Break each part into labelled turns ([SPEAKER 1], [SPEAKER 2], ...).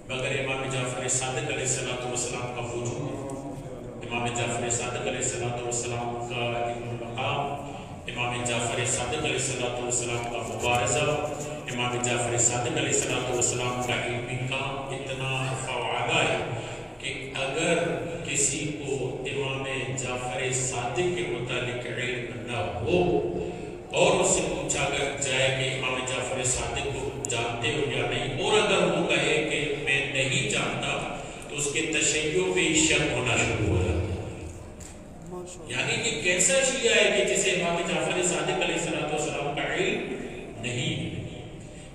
[SPEAKER 1] مگر امام جعفر صادق علیہ السلام کا وجود، امام جعفر صادق علیہ السلام کا مقام، امام جعفر صادق علیہ السلام کا مبارزہ، امام جعفر صادق علیہ السلام کا علمی کام اتنا فوالہ ہے کہ اگر کسی کو امام جعفر صادق کے متعلق علم نہ ہو اور اس سے پوچھا جائے کہ امام جعفر صادق کو جانتے ہو یا نہیں، اور اگر وہ کہے کہ میں نہیں جانتا تو اس کے تشیع پہ شک ہونا شروع ہو جاتا ہے۔ یعنی کہ کیسا شیعہ ہے کہ جسے امام جعفر صادق علیہ السلام کا علم نہیں۔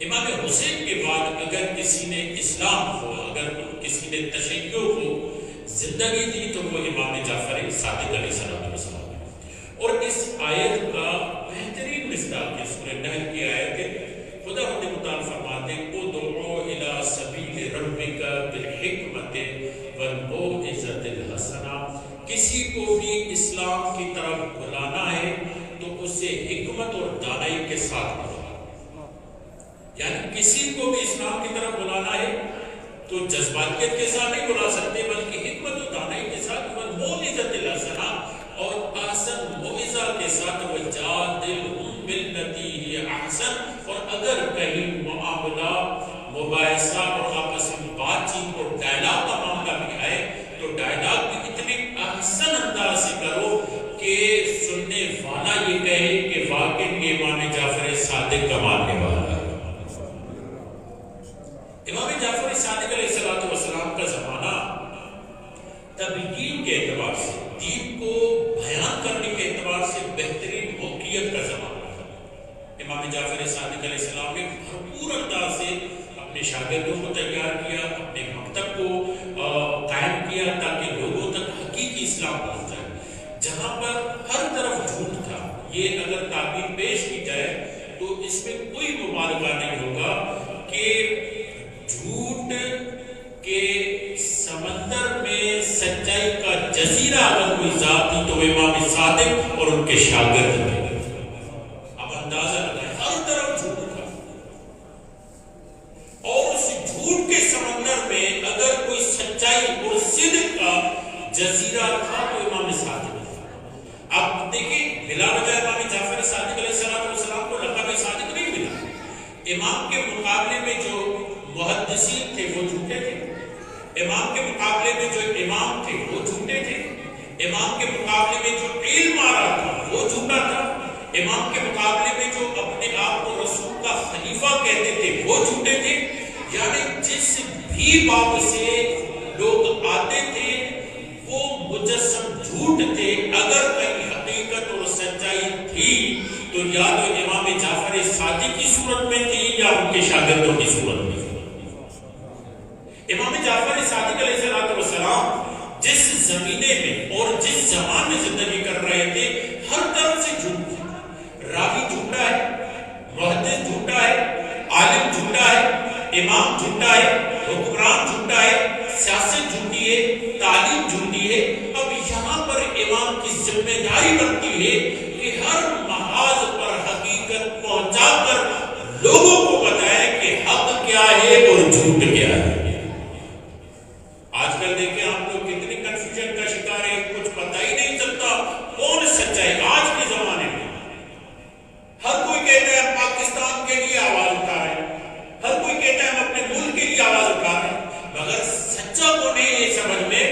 [SPEAKER 1] امام حسین کے بعد اگر کسی نے اسلام کو، اگر کسی نے تشیع کو زندگی دی تو وہ امام جعفر صادق علیہ السلام ہے۔ اور اس آیت کا بہترین مصداق سورہ نحل کی آیت ہے، خدا متعال فرماتے ہیں ادعو الی سبیل ربک بالحکمت والموعظۃ الحسنہ، کسی کو بھی اسلام کی طرف بلانا ہے تو اسے حکمت اور دانائی کے ساتھ بلانا، یعنی کسی کو بھی اسلام کی طرف بلانا ہے تو جذباتیت کے ساتھ نہیں بلا سکتے بلکہ حکمت اور دانائی کے ساتھ، والموعظۃ الحسنہ اور احسن موعظہ کے ساتھ، وجادلہم باللتی ہی احسن، اور اگر کہیں معاملہ مباحثہ اور آپس میں بات چیت اور ڈائلاگ کا معاملہ بھی آئے تو ڈائلاگ بھی اتنے احسن انداز سے کرو کہ سننے والا یہ کہے کہ واقعی امام جعفر صادق کا ماننے والا ہے۔ امام جعفر صادق علیہ السلام کا زمانہ تبیین کے اعتبار سے، دین کو بیان کرنے کے اعتبار سے بہترین موقعیت کا زمانہ ہے۔ امام جعفر صادق علیہ السلام نے بھرپور انداز سے اپنے شاگردوں کو تیار کیا، اپنے مکتب کو قائم کیا تاکہ لوگوں تک حقیقی اسلام پہنچ جائے۔ جہاں پر ہر طرف جھوٹ تھا، یہ اگر تعبیر پیش کی جائے تو اس میں کوئی مبالغہ نہیں ہوگا کہ جھوٹ کے سمندر میں سچائی کا جزیرہ اگر کوئی ذات تھی تو وہ امام صادق اور ان کے شاگرد تھے۔ اب اندازہ لگائیں، ہر طرف جھوٹ تھا، اور اس جھوٹ کے سمندر میں اگر کوئی سچائی اور صدق کا جزیرہ تھا تو امام صادق تھا۔ اب دیکھیں، بلا وجہ امام جعفر صادق علیہ السلام کو لقب صادق نہیں ملا۔ امام کے مقابلے میں جو محدثین تھے وہ جھوٹے تھے، امام کے مقابلے میں جو امام تھے وہ جھوٹے تھے، امام کے مقابلے میں جو علم آ رہا تھا وہ جھوٹا تھا، امام کے مقابلے میں جو اپنے آپ کو رسول کا خلیفہ کہتے تھے وہ جھوٹے تھے۔ یعنی جس بھی باب سے لوگ آتے تھے وہ مجسم جھوٹ تھے۔ اگر کہیں حقیقت اور سچائی تھی تو یا تو امام جعفر صادق کی صورت میں تھی یا ان کے شاگردوں کی صورت میں۔ امام جعفر صادق علیہ السلام جس زمینے میں اور جس زمان میں زندگی کر رہے تھے ہر طرف سے جھوٹ تھا۔ راوی جھوٹا ہے، محدث جھوٹا ہے، عالم جھوٹا ہے، امام جھوٹا ہے، حکمران جھوٹا ہے، سیاست جھوٹی ہے، تعلیم جھوٹی ہے۔ اب یہاں پر امام کی ذمہ داری بنتی ہے کہ ہر محاذ پر حقیقت پہنچا کر لوگوں کو بتائے کہ حق کیا ہے اور جھوٹ کیا ہے۔ آج کل دیکھیں آپ لوگ کتنی کنفیوژن کا شکار ہے، کچھ پتہ ہی نہیں چلتا کون سچا ہے۔ آج کے زمانے میں ہر کوئی کہتا ہے ہم پاکستان کے لیے آواز اٹھا رہے ہیں، ہر کوئی کہتا ہے ہم اپنے ملک کے لیے آواز اٹھا رہے ہیں، مگر سچا کو نہیں یہ سمجھ میں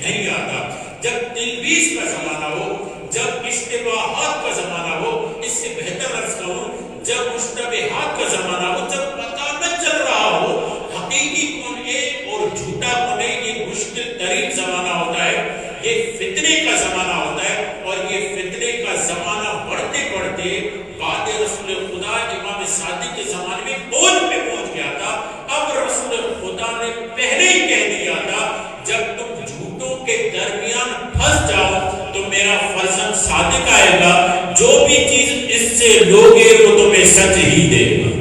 [SPEAKER 1] نہیں آتا۔ جب تلبیس کا زمانہ ہو، جب اشتباہات کا زمانہ ہو، اس سے بہتر عرض کروں جب مشتبہات کا زمانہ ہو، جب پتہ نہ چل رہا ہو حقیقی کون ہے اور جھوٹا کون ہے، یہ مشکل ترین زمانہ ہوتا ہے، یہ فتنے کا زمانہ ہوتا ہے۔ اور یہ فتنے کا زمانہ بڑھتے بڑھتے بعد رسول خدا امام صادق کے زمانے میں اوج پہ پہنچ گیا تھا۔ اب رسول خدا نے پہلے ہی کہہ دیا تھا جب تم جھوٹوں کے درمیان پھنس جاؤ تو میرا فرزند صادق آئے گا، جو بھی چیز اس سے لوگے وہ تمہیں سچ ہی دے گا۔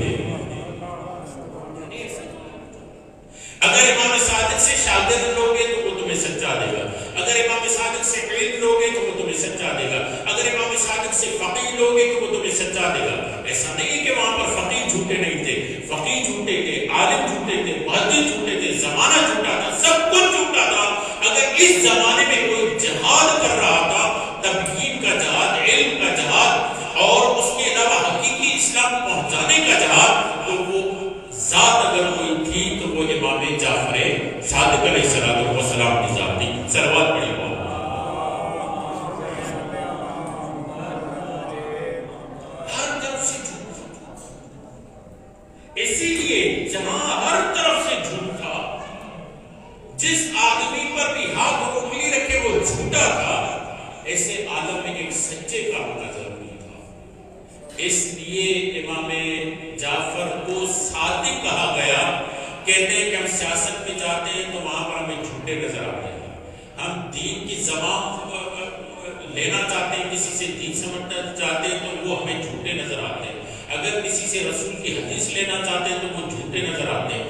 [SPEAKER 1] اگر امام صادق سے شاگرد لوگے تو وہ تمہیں سچا دے گا، اگر امام صادق سے علم لوگے تو وہ تمہیں سچا دے گا، اگر امام صادق سے فقیہ لوگے تو وہ تمہیں سچا دے گا۔ ایسا نہیں کہ وہاں پر فقیہ جھوٹے نہیں تھے، فقیہ جھوٹے تھے، عالم جھوٹے تھے، محدث جھوٹے تھے، زمانہ اس زمانے میں کوئی جہاد کر رہا تھا، تبیین کا جہاد، علم کا جہاد، اور اس کے علاوہ حقیقی اسلام پہنچانے کا جہاد، تو وہ ذات اگر کوئی تھی تو وہ امام جعفر صادق علیہ السلام کی ذات تھی. صلوات پڑھیے. ہر طرف سے جھوٹ، اسی لیے جہاں ہر طرف سے جھوٹ تھا، جس آدمی پر بھی ہاتھ انگلی رکھے وہ جھوٹا تھا، ایسے عالم میں ایک سچے کا ہونا ضروری تھا. اس لیے امام جعفر کو صادق کہا گیا. کہتے ہیں کہ ہم سیاست میں جاتے ہیں تو وہاں پر ہمیں جھوٹے نظر آتے ہیں. ہم دین کی زبان لینا چاہتے ہیں، کسی سے دین سمجھنا چاہتے ہیں تو وہ ہمیں جھوٹے نظر آتے ہیں. اگر کسی سے رسول کی حدیث لینا چاہتے ہیں تو وہ جھوٹے نظر آتے ہیں.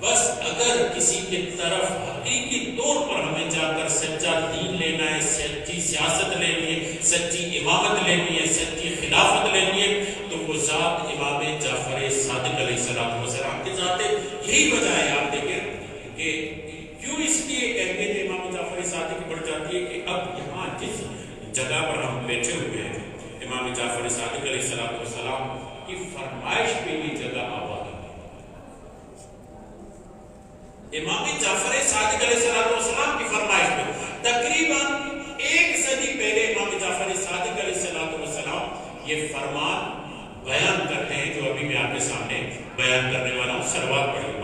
[SPEAKER 1] بس اگر کسی کے طرف حقیقی طور پر ہمیں جا کر سچا دین لینا ہے، سچی سیاست لینی ہے، سچی امامت لینی ہے، سچی خلافت لینی ہے، تو وہ ذات امام جعفر صادق علیہ السلام کی ذات ہے. یہی وجہ ہے آپ دیکھیں کہ کیوں اس لیے اہمیت امام جعفر صادق بڑھ جاتی ہے کہ اب یہاں جس جگہ پر ہم بیٹھے ہوئے ہیں، امام جعفر صادق علیہ السلام کی فرمائش پہ یہ جگہ آباد ہے. امام جعفر صادق علیہ السلام کی فرمائش پہ تقریباً 1 صدی پہلے امام جعفر صادق علیہ السلام یہ فرمان بیان کرتے ہیں جو ابھی میں آپ کے سامنے بیان کرنے والا ہوں. صلوات پڑھیے.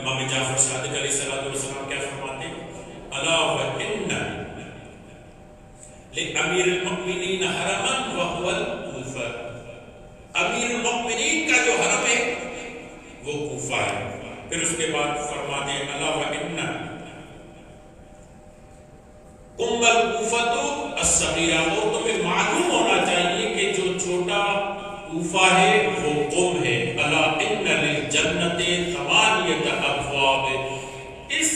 [SPEAKER 1] امام جعفر صادق علیہ السلام کیا فرماتے ہیں؟ الا وان لامیر المؤمنین حرما وهو الکوفہ. امیر المؤمنین کا جو حرم ہے وہ کوفہ ہے. پھر اس کے بعد فرماتے ہیں الا وان الکوفۃ الصغیرہ. اور تمہیں معلوم ہونا چاہیے کہ جو چھوٹا کوفہ ہے وہ قم ہے. الا ان للجنۃ ثمانیۃ ابواب. اس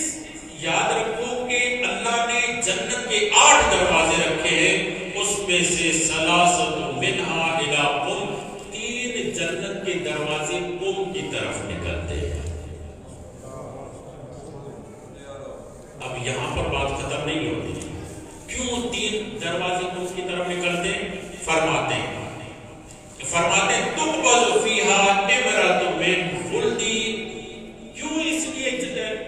[SPEAKER 1] یاد رکھو کہ اللہ نے جنت کے 8 دروازے رکھے ہیں، اس میں سے ثلاثۃ منھا الی قم. 3 جنت کے دروازے قم کی طرف نکلتے ہیں. اب یہاں پر بات ختم نہیں ہوتی. کیوں 3 دروازے قم کی طرف نکلتے ہیں؟ فرماتے ہیں تقبض فیہا امرۃ من خلدی. کیوں اس لیے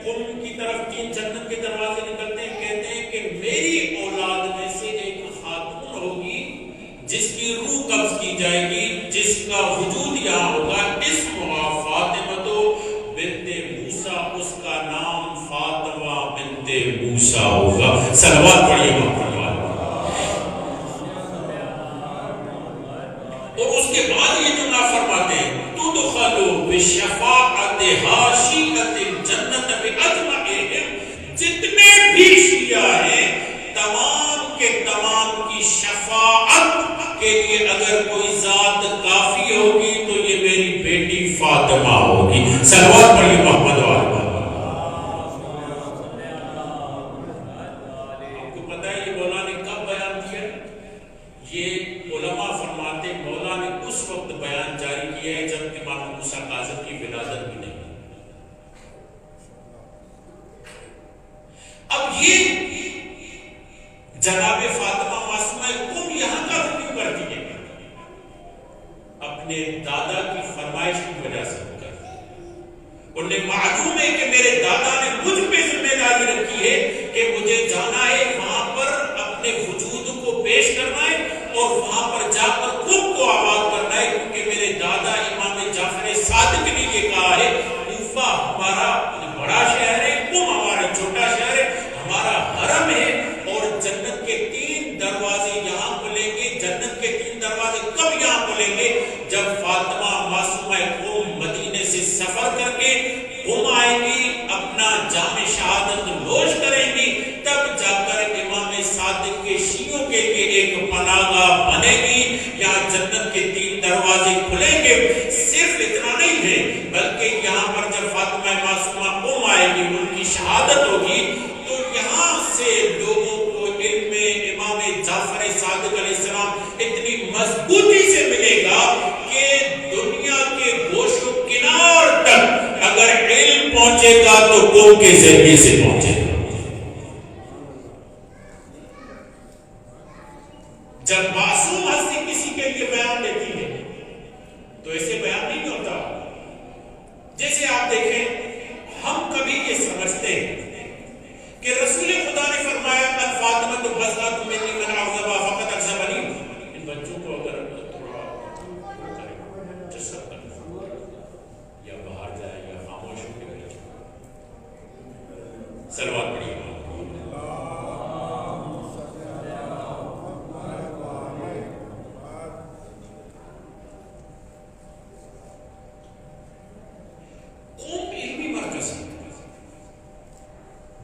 [SPEAKER 1] قم کی طرف 3 جنت کے دروازے نکلتے ہیں؟ کہتے ہیں کہ میری اولاد میں سے ایک خاتون ہوگی جس کی روح قبض کی جائے گی، جس کا وجود یہاں ہوگا. اسمہا فاطمہ بنت موسیٰ. اس کا نام فاطمہ بنت موسیٰ ہوگا. صلوات پڑھیے. اور اس کے بعد یہ جملہ فرماتے ہیں تدخل بشفاعت حاشیۃ الجنۃ باجمعہم. جتنے بھی شیعہ ہیں تمام کے تمام کی شفاعت کے لیے اگر کوئی ذات کافی ہوگی تو یہ میری بیٹی فاطمہ ہوگی. صلوات پڑھیے محمد وآلہ. آپ کو پتہ ہے یہ مولا نے کب بیان کیا؟ یہ علماء فرماتے مولا نے اس وقت بیان جاری کیا ہے جب امام موسیٰ کاظم کی ولادت بھی نہیں. اب یہ جناب فاطمہ معصومہ قم یہاں کا کیوں کرتی ہے؟ اپنے دادا کی فرمائش کی وجہ سے انہیں معلوم ہے کہ میرے دادا نے مجھ پہ ذمہ داری رکھی ہے کہ مجھے جانا ہے وہاں پر اپنے وجود کو پیش کرنا ہے اور وہاں پر جا کر قم کو آباد کرنا ہے، کیونکہ میرے دادا امام جعفر صادق نے یہ کہا ہے کوفہ ہمارا بڑا شہر ہے، قم ہمارا چھوٹا شہر ہے، ہمارا حرم ہے اور جنت کے 3 دروازے یہاں کھلیں گے. جنت کے 3 دروازے کب یہاں کھلیں گے؟ جب فاطمہ معصومہ قم مدینے سے سفر کر کے قم آئے گی، اپنا جام شہادت نوش کریں گی، تب جا کر امام صادق کے شیعوں کے لیے ایک پناہ گاہ بنے گی. یہاں جنت کے 3 دروازے کھلیں گے. صرف اتنا نہیں ہے بلکہ یہاں پر جب فاطمہ معصومہ قم آئے گی، ان کی شہادت ہوگی، تو یہاں سے لوگوں کو علم امام جعفر صادق علیہ السلام اتنی مضبوطی سے ملے گا کہ دنیا کے گوش و کنار تک پہنچے گا تو قوم کے ذریعے سے پہنچے گا. جب معصوم ہستی کسی کے لیے بیان دیتی ہے تو ایسے بیان نہیں ہوتا. جیسے آپ دیکھیں ہم کبھی یہ سمجھتے ہیں کہ رسول خدا نے فرمایا من فاطمہ تو بزغۃ منی من اعظم فقط اعظمنی. ان بچوں کو اگر تھوڑا جسر کرنا یا باہر جائے یا خاموش ہو کے صلوات پڑھیے.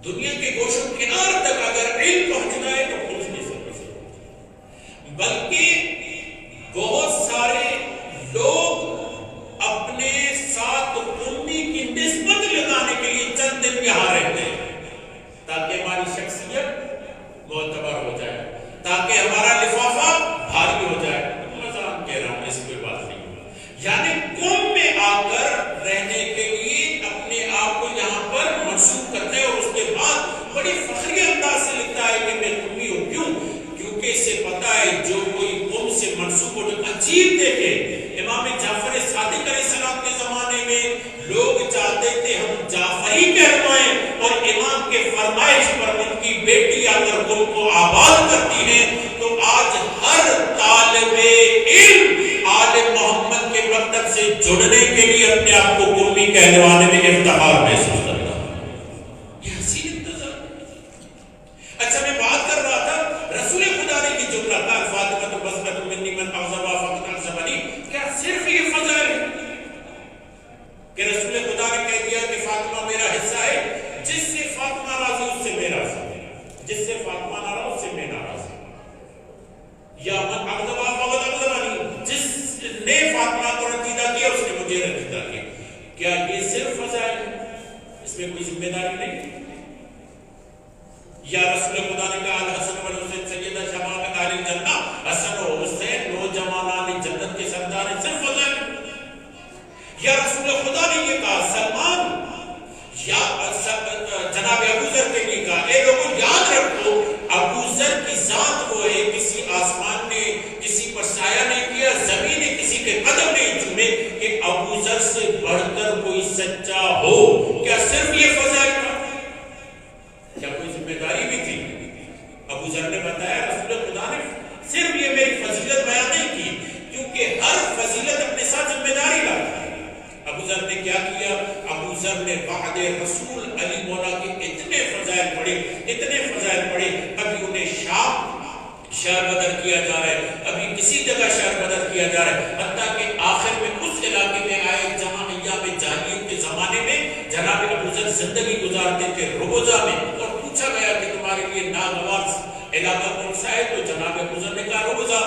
[SPEAKER 1] دنیا کے گوشوں کنار تک اگر علم پہنچنا ہے تو پہنچ نہیں سکتے، بلکہ بہت سارے لوگ اپنے ساتھ قومی کی نسبت لگانے کے لیے چند دن یہاں رہتے ہیں تاکہ ہماری شخصیت معتبر ہو جائے، تاکہ ہمارا لفافہ بھاری ہو جائے. مذاق کہہ رہا ہوں، اس پہ بات نہیں ہو. یعنی قوم میں آ کر رہنے کے لیے اپنے آپ کو یہاں پر منسوخ کرتے ہیں اور اس کے بعد بڑی فخری انداز سے لکھتا ہے کہ میں قومی ہوں. کیوں؟ کیونکہ اسے پتا ہے جو کوئی قوم سے منسوخ ہو جو عجیب دیکھے. امام جعفر صادق علیہ السلام کے زمانے میں لوگ چاہتے تھے ہم جعفری کہلوائیں اور امام کے فرمائش پر ان کی بیٹی آ کر قوم کو آباد کرتی ہے. تو آج ہر طالب علم آل محمد کے مکتب سے جڑنے کے لیے اپنے آپ کو قومی کہلوانے میں افتخار محسوس کرتا ہے. یہ حسین انتظار. اچھا میں بات کر رہا تھا رسول خدا نے کی جملہ کا فاطمہ بزغۃ منی من اعظم فقط اعظمنی. کیا صرف یہ فضائل ہے کہ رسول خدا نے کہہ دیا کہ فاطمہ میرا حصہ ہے، جس سے فاطمہ راضی اس سے میں راضی، جس سے فاطمہ ناراض اس سے میں ناراض، یا من اعظم فقط اعظمنی جس نے فاطمہ کو رنجیدہ کیا اس نے مجھے رنجیدہ کیا. کیا یہ صرف فضائل ہے؟ اس میں کوئی ذمہ داری نہیں؟ یا رسول خدا نے کہا الحسن والحسین سیدہ شباب اہل الجنہ، حسن و حسین نوجوانان جنت کے سردار ہیں، صرف فضائل. یا رسول خدا نے یہ کہا سلمان یا جناب ابو ذر کے لیے کہا اے لوگوں یاد رکھو ابو ذر کی ذات وہ ہے، کسی آسمان نے کسی پر سایہ نہیں کیا، زمین نے کسی کے قدم نہیں چومے کہ ابو ذر سے بڑھ کر کوئی سچا ہو. کیا صرف یہ فضائل تھا؟ کیا کوئی ذمہ داری بھی تھی؟ ابو ذر نے بتایا رسول خدا نے صرف یہ میری فضیلت بیان نہیں کی، کیونکہ ہر فضیلت اپنے ساتھ ذمہ داری لاتی ہے. ابو ذر نے کیا کیا؟ ابو ذر نے بعد رسول علی مولا کے اتنے فضائل پڑھے، اتنے فضائل پڑھے. ابھی انہیں شہر بدر کیا جا رہا ہے، ابھی کسی جگہ شہر بدر کیا جا رہا ہے، حتیٰ کہ آخر میں اس علاقے میں آئے جہاں ایام جاہلیت کے زمانے میں جناب ابو ذر زندگی گزارتے تھے روبوزہ میں، اور پوچھا گیا کہ تمہارے لیے ناگوار علاقہ کون سا ہے؟ تو جناب ابو ذر نے کہا روبوزہ.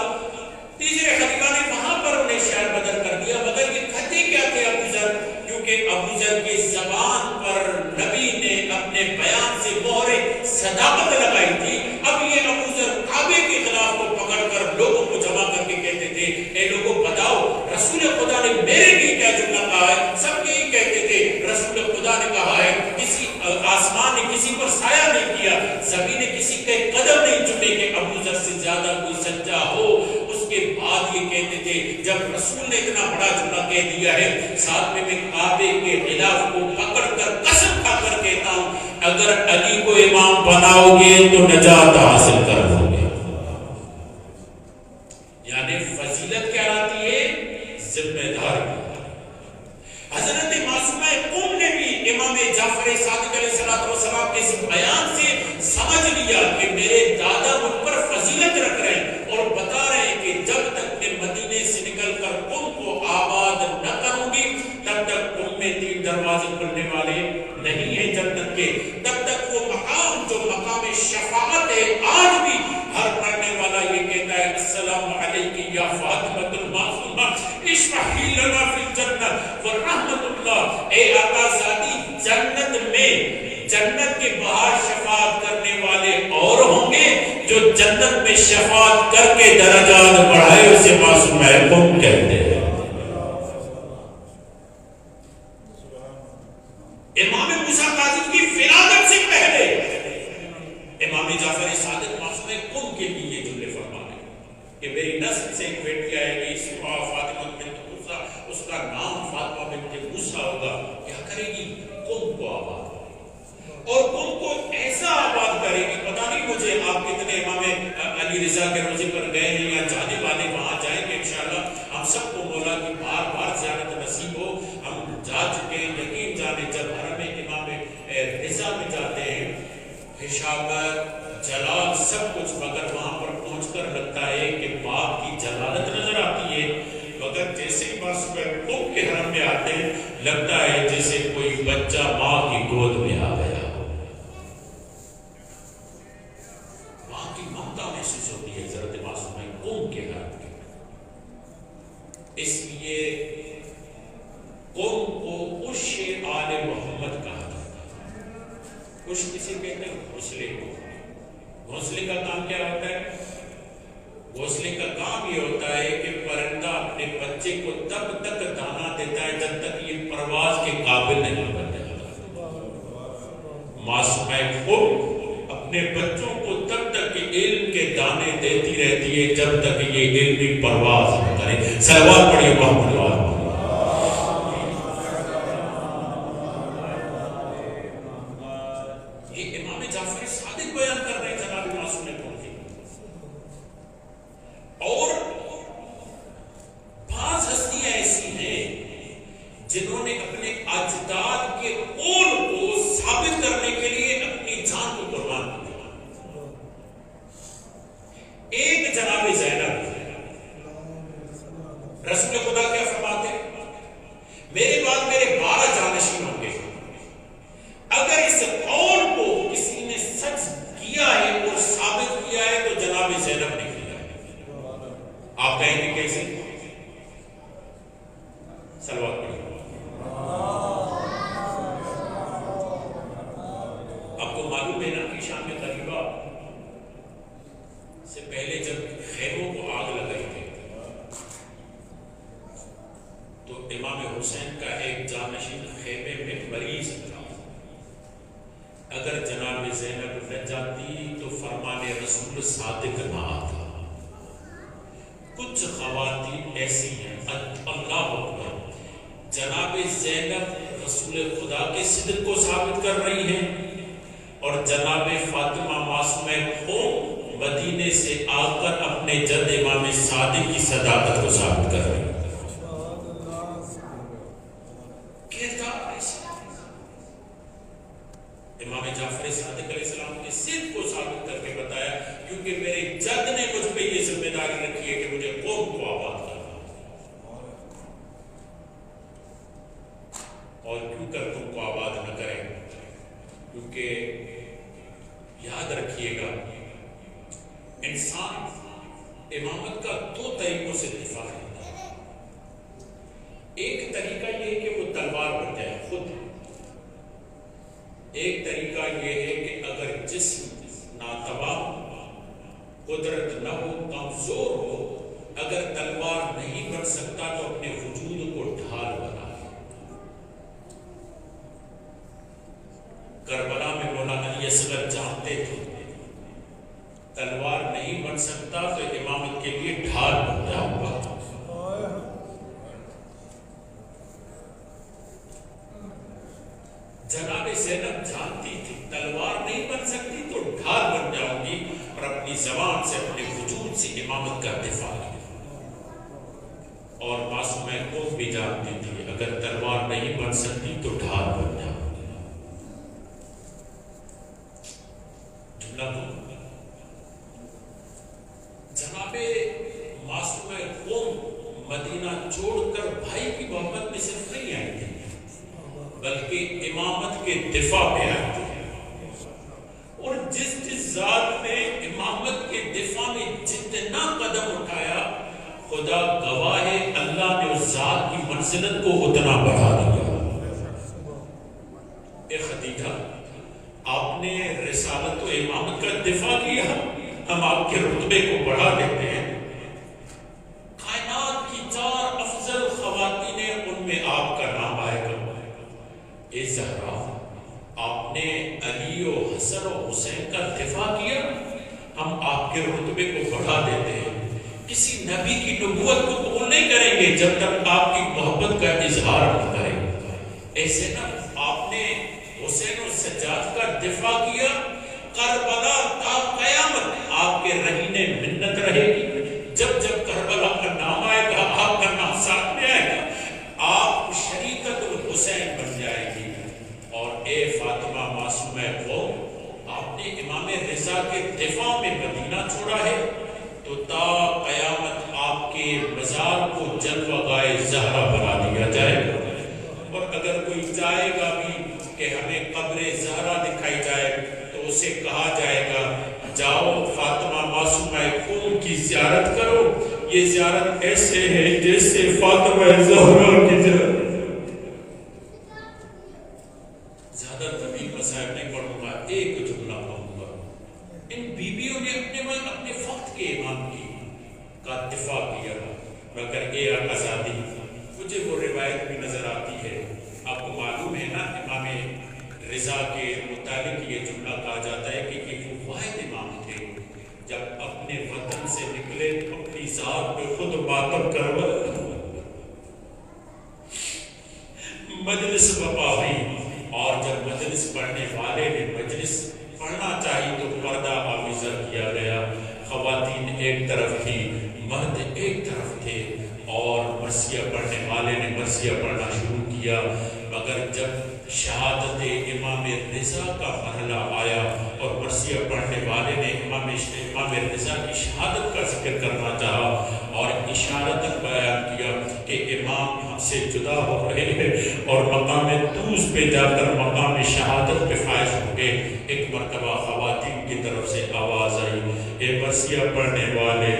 [SPEAKER 1] تیسرے خلیفہ نے وہاں پر انہیں شہر بدر کر دیا، مگر یہ کہتے کیا تھے ابو ذر؟ کیونکہ ابو ذر کی زبان پر نبی نے اپنے بیان سے مہر صداقت لگائی تھی. اب یہ ابو ذر کعبے کے خلاف کو پکڑ کر لوگوں کو جمع کر کے کہتے تھے اے لوگوں بتاؤ رسول خدا نے میرے لیے کیا جملہ کہا ہے؟ سب یہی کہتے تھے رسول خدا نے کہا ہے کسی آسمان نے کسی پر سایہ نہیں کیا، زمین نے کسی کے قدم نہیں چومے کہ ابو ذر سے زیادہ کوئی سچا ہو. اس کے بعد یہ کہتے تھے جب رسول نے اتنا بڑا جملہ کہہ دیا ہے، ساتھ میں کعبے کے خلاف کو پکڑ کر قسم کھا کر کہتا ہوں اگر علی کو امام بناؤ گے تو نجات حاصل کر لو گے. یعنی فضیلت کیا آتی ہے؟ ذمہ داری. حضرت معصومہ قوم نے بھی امام جعفر صادق علیہ السلام کے اس بیان سے سمجھ لیا کہ میرے دادا مجھ پر فضیلت رکھ رہے ہیں اور بتا رہے ہیں کہ جب تک میں مدینے سے نکل کر قوم کو آباد نہ کروں گی تب تک قوم میں 3 دروازے کھلنے والے نہیں ہیں جنت کے. تب تک وہ مقام جو مقام شفاعت ہے آج بھی ہر پڑھنے والا یہ کہتا ہے السلام علیکم یا فاطمۃ المعصومہ اشفعی لنا فی الجنت ورحمۃ اللہ. اے آقا زادی جنت کے باہر شفاعت کرنے والے اور ہوں گے جو جنت میں شفاعت کر کے درجات بڑھائے اسے معصوم محبوب کہتے ہیں. امام خشابت، جلال، سب کچھ، مگر وہاں پر پہنچ کر لگتا ہے کہ باپ کی جلالت نظر آتی ہے، مگر جیسے ہی معصوم محبوب کے حرم میں آتے ہیں لگتا ہے جیسے کوئی بچہ ماں کی گود میں آ گیا، ماں کی ممتا محسوس ہوتی ہے حضرت معصوم محبوب کے حرم کے۔ اس لیے قوم کو عش آل محمد کہا جاتا ہے۔ عش کسی کہتے ہیں؟ گھونسلے کو۔ گھونسلے کا کام کیا ہوتا ہے؟ گھونسلے کا کام یہ ہوتا ہے کہ پرندہ اپنے بچے کو تب تک دانا دیتا ہے جب تک یہ پرواز کے قابل نہیں بن جاتا۔ معصومہ خود اپنے بچوں کو تب تک علم کے دانے دیتی رہتی ہے جب تک یہ علمی پرواز نہ کرے۔ صلوات پڑھیے محمد وآلہ۔ یہ امام جعفر صادق بیان کر رہے ہیں جناب معصوم خود کی۔ اور بعض ہستیاں ایسی ہیں جنہوں نے اپنے اجداد کے قول کو ثابت کرنے کے لیے اپنی جان کو قربان کیا۔ ایک جناب زینب، رسول خدا کیا فرماتے ہیں؟ میرے بعد میرے 12 جانشین ہوں گے، اگر اس قول کو کسی نے سچ کیا ہے اور ثابت کیا ہے تو جناب زینب نے کیا ہے۔ آپ کہیں گے کیسے؟ صلوات پڑھیں۔ آپ کو معلوم ہے نا کہ شام قریبہ سے پہلے جب خیموں کو آگ لگائی تھی تو امام حسین کا ایک جانشین خیمے میں مریض تھا۔ اگر جناب زینب نہ جاتی تو فرمان رسول صادق نہ آتا۔ کچھ خواتین ایسی ہیں، اللہ اکبر، جناب زینب رسول خدا کے صدق کو ثابت کر رہی ہیں اور جناب فاطمہ معصومہ خود مدینے سے آ کر اپنے جد امام صادق کی صداقت کو ثابت کر رہی ہیں۔ امام جعفر صادق علیہ السلام کے صدق کو ثابت کر کے بتایا کیونکہ میرے جد نے مجھ پہ یہ ذمہ داری رکھی ہے کہ مجھے قوم کو آباد کرنا، اور کیوں کر تم کو آباد نہ کریں، کیونکہ یاد رکھیے گا انسان امامت کا 2 طریقوں سے دفاع کرتا ہے۔ ایک طریقہ یہ کہ وہ تلوار بن جائے خود، ایک طریقہ یہ ہے کہ اگر جسم ناتوان، قدرت نہ ہو، کمزور ہو، اگر تلوار نہیں بن سکتا تو اپنے وجود کو ڈھال بنا۔ کربلا میں مولانا علی اصغر جانتے تھے تلوار نہیں بن سکتا تو امامت کے لیے ڈھال بن جاؤں گا۔ جناب زینب جانتی تھی تلوار نہیں بن سکتی تو ڈھال بن جاؤں گی، اور اپنی زبان سے، اپنے وجود سے امامت کا دفاع کیا۔ اور معصومہ خود بھی جانتی تھی اگر تلوار نہیں بن سکتی تو ڈھال بن جاؤں گی۔ جملہ تو جناب معصومہ خود مدینہ چھوڑ کر بھائی کی محبت میں صرف نہیں آئی تھی بلکہ امامت کے دفاع میں آتی ہے، اور جس ذات نے امامت کے دفاع میں جتنا قدم اٹھایا خدا گواہ ہے اللہ نے اس ذات کی منزلت کو اتنا بڑھا دیا۔ اے خدیجہ، آپ نے رسالت و امامت کا دفاع کیا، ہم آپ کے رتبے کو بڑھا دیتے ہیں۔ کائنات کی 4 افضل خواتین ہیں، ان میں آپ کا نام آئے گا۔ اے زہرا، آپ نے علی و حسن و حسین کا دفاع کیا، ہم آپ کے رتبے کو بڑھا دیتے ہیں۔ کسی نبی کی نبوت کو قبول نہیں کریں گے جب تک آپ کی محبت کا اظہار نہ کریں۔ ایسے نا آپ نے حسین و سجاد کا دفاع کیا، کربلا تا قیامت آپ کے رہینے منت رہے گی۔ جب جب کربلا کا نام آئے گا آپ کا نام ساتھ میں آئے گا، آپ شریکت الحسین بن جائے گی۔ اور اے فاطمہ معصومہ قوم، آپ نے کے دفاع میں مدینہ چھوڑا ہے تو تا قیامت آپ کے مزار کو جلوہ گائے زہرا بنا دیا جائے گا. اور اگر کوئی چاہے گا بھی کہ ہمیں قبر زہرا دکھائی جائے تو اسے کہا جائے گا جاؤ فاطمہ معصومہ خون کی زیارت کرو. یہ زیارت ایسے ہے جیسے فاطمہ زہرا کی زیارت. زیادہ طویل مسائل نہیں پڑھوں گا, ایک جملہ پڑھوں گا. ان بیویوں نے اپنے وقت کے امام کا دفاع کیا, مگر اے آزادی مجھے وہ روایت بھی نظر آتی ہے. آپ کو معلوم ہے نا امام رضا کے متعلق یہ جملہ کہا جاتا ہے کہ وہ واحد امام تھے جب اپنے وطن سے نکلے اپنی ذات پہ خود ماتم کروا مجلس بپا ہوئی. اور جب مجلس پڑھنے والے نے مجلس پڑھنا چاہی تو پردہ آویزہ کیا گیا. خواتین ایک طرف تھی, مرد ایک طرف تھے, اور مرثیہ پڑھنے والے نے مرثیہ پڑھنا شروع کیا. مگر جب شہادت امام رضا کا مرحلہ آیا اور مرثیہ پڑھنے والے نے امام رضا کی شہادت کا ذکر کرنا چاہا اور اشارتاً بیان کیا کہ امام ہم سے جدا ہو رہے ہیں اور مقام دوز پہ جا کر مقام شہادت پہ فائز ہو گئے, ایک مرتبہ خواتین کی طرف سے آواز آئی اے مرثیہ پڑھنے والے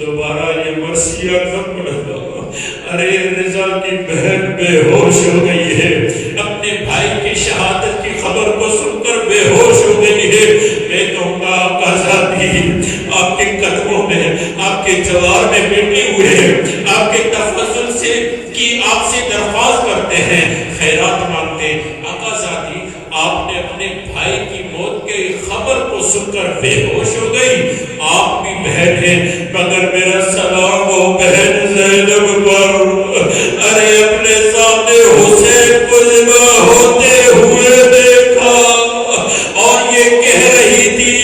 [SPEAKER 1] دوبارہ یہ مرثیہ نہ پڑھنا. ارے رضا کی بہن بے ہوش ہو گئی ہے, اپنے بھائی کی شہادت کی خبر کو سن کر بے ہوش ہو گئی ہے. میں کہوں گا آزادی آپ کے قدموں میں آپ کے جوار میں بیٹھے ہوئے ہیں, آپ کے تفضل سے کی آپ سے درخواست کرتے ہیں, خیرات مانگتے ہیں. آقا زادی آپ نے اپنے بھائی کی موت کے خبر کو سن کر بے ہوش ہو گئی. آپ بھی بہن ہیں مگر میرا سلام ہو بہن زینب پر. ارے اپنے سامنے حسین کو ذبح ہوتے ہوئے دیکھا اور یہ کہہ رہی تھی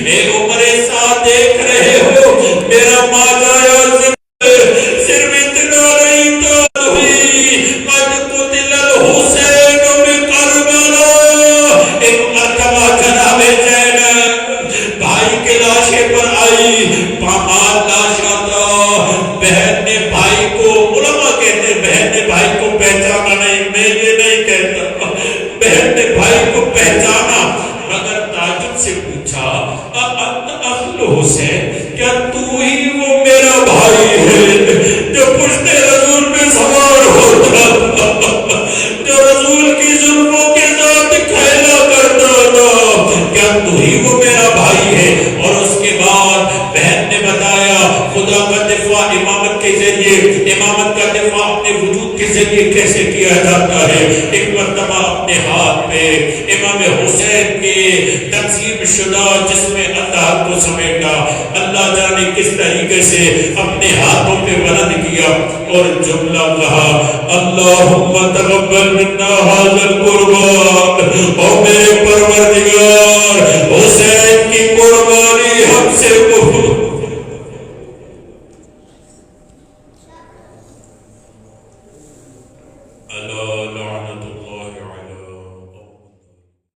[SPEAKER 1] اے عمر ساتھ دیکھ رہے ہو میرا ماجا صرف اتنا نہیں تو ہوئی قد قتل الحسین بکربلا. ایک مرتبہ جناب زینب بھائی کے لاشے پر آئی, پامال لاش آتا, بہن نے بھائی کو, علماء کہتے بہن نے بھائی کو پہچانا نہیں, میں یہ نہیں کہتا, بہن نے بھائی کو پہچانا مگر تعجب سے پوچھا اخل حسین کیا تو ہی وہ میرا بھائی ہے جو پشت رسول پہ سوار ہوتا تھا, جو رسول کی ظلموں کے ساتھ کھیلا کرتا تھا, کیا تو ہی وہ میرا بھائی ہے؟ اور اس کے بعد بہن نے بتایا خدا کا دفاع امامت کے ذریعے, امامت کا دفاع اپنے وجود کے ذریعے کیسے کیا جاتا ہے. ایک مرتبہ اپنے ہاتھ پہ امام حسین کے تقسیم شدہ جسم اللہ کو سمیٹا, اللہ جانے کس طریقے سے اپنے ہاتھوں پہ بلند کیا اور جملہ کہا اللہم تقبل منا ھذا القربان. اور میرے پروردگار حسین کی قربانی ہم سے قبول. اللہ